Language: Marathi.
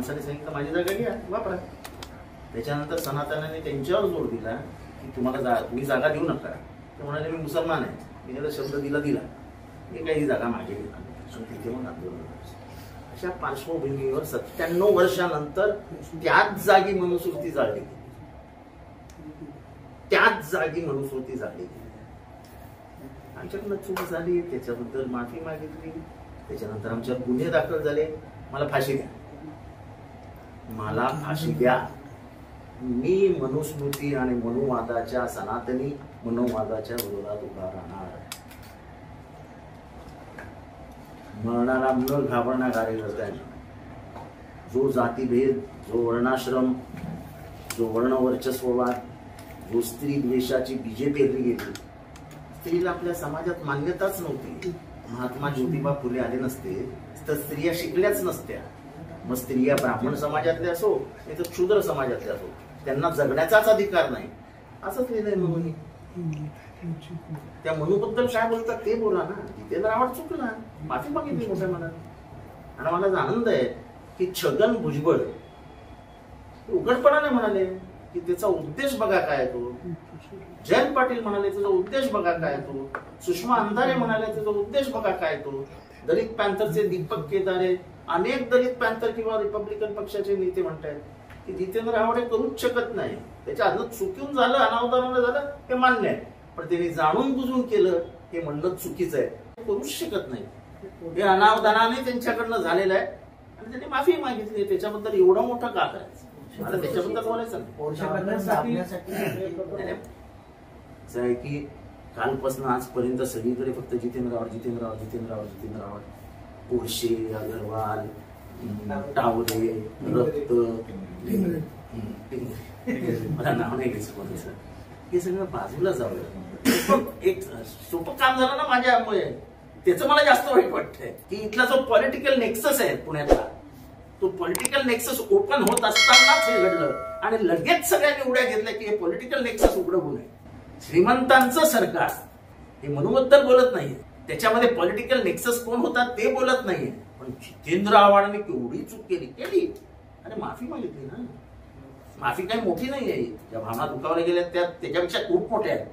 माणसाने सांगितलं माझी जागा घ्या वापरा. त्याच्यानंतर सनातनाने त्यांच्यावर जोर दिला की तुम्ही जागा देऊ नका. ते म्हणाले मी मुसलमान आहे, मी त्याला शब्द दिला मी काही जागा मागे घेतली. तिथे मग आंदोलन. अशा पार्श्वभूमीवर 97 वर्षानंतर त्याच जागी मनुस्मृती जाळली, त्याच जागी मनुस्मृती जाळली. आमच्याकडनं चूक झाली, त्याच्याबद्दल माफी मागितली. त्याच्यानंतर आमच्यावर गुन्हे दाखल झाले. मला फाशी द्या, मला फाशी द्या. मी मनुस्मृती आणि मनुवादाच्या, सनातनी मनोवादाच्या विरोधात उभा राहणार. मरणाला न घाबरणाऱ्या कार्यकर्त्यांना जो जातीभेद, जो वर्णाश्रम, जो वर्णवर्चस्ववाद, जो स्त्री द्वेषाची बीजे पेरली गेली, स्त्रीला आपल्या समाजात मान्यताच नव्हती. महात्मा ज्योतिबा फुले आले नसते तर स्त्रिया शिकल्याच नसत्या. मग स्त्रिया ब्राह्मण समाजातल्या असो नाही तर शूद्र समाजातल्या असो, त्यांना जगण्याचाच अधिकार नाही असंच लिहिलंय म्हणून. त्या मनूबद्दल काय बोलतात ते बोला ना. जितेंद्र आव्हाड चुकला, माफी मागितली मोठ्या मनात. आणि मला आनंद आहे की छगन भुजबळ उघडपणाने म्हणाले की त्याचा उद्देश बघा काय तो. जयंत पाटील म्हणाले त्याचा उद्देश बघा काय तो. सुषमा अंधारे म्हणाले त्याचा उद्देश बघा काय तो. दलित पॅंथरचे दीपक केदारे, अनेक दलित पॅंथर किंवा रिपब्लिकन पक्षाचे नेते म्हणतात की जितेंद्र आव्हाड हे करूच शकत नाही. त्याच्या आधी चुकीून झालं, अनावधानानं झालं हे मान्य आहे, पण त्यांनी जाणून बुजून केलं हे म्हणणं चुकीचं आहे. करूच शकत नाही, हे अनावधानाने त्यांच्याकडनं झालेलं आहे. आणि त्यांनी माफी मागितली. त्याच्याबद्दल एवढा मोठा का करायचं? मला त्याच्याबद्दल बोलायचं आहे की कालपासून आजपर्यंत सगळीकडे फक्त जितेंद्र आव्हाड, पोरशे, अग्रवाल, टावरे, रक्त, मला नाव नाही घ्यायचं कोणाचं, हे सगळं बाजूला जावं. एक सोपं काम झालं ना माझ्यामुळे, त्याचं मला जास्त वाईट वाटतंय की इथला जो पॉलिटिकल नेक्सस आहे पुण्यातला, तो पॉलिटिकल नेक्सस ओपन होत असतानाच हे घडलं. आणि लगेच सगळ्यांनी उड्या घेतल्या की हे पॉलिटिकल नेक्सस उघड होऊ नये. श्रीमंतांचं सरकार हे मनूबद्दल बोलत नाहीये, त्याच्यामध्ये पॉलिटिकल नेक्सस कोण होता ते बोलत नाहीये. पण जितेंद्र आव्हाडने केवढी चूक केली आणि माफी मागितली ना. माफी काही मोठी नाहीये, ज्या भावना दुखावल्या गेल्या त्याच्यापेक्षा खूप मोठ्या आहेत.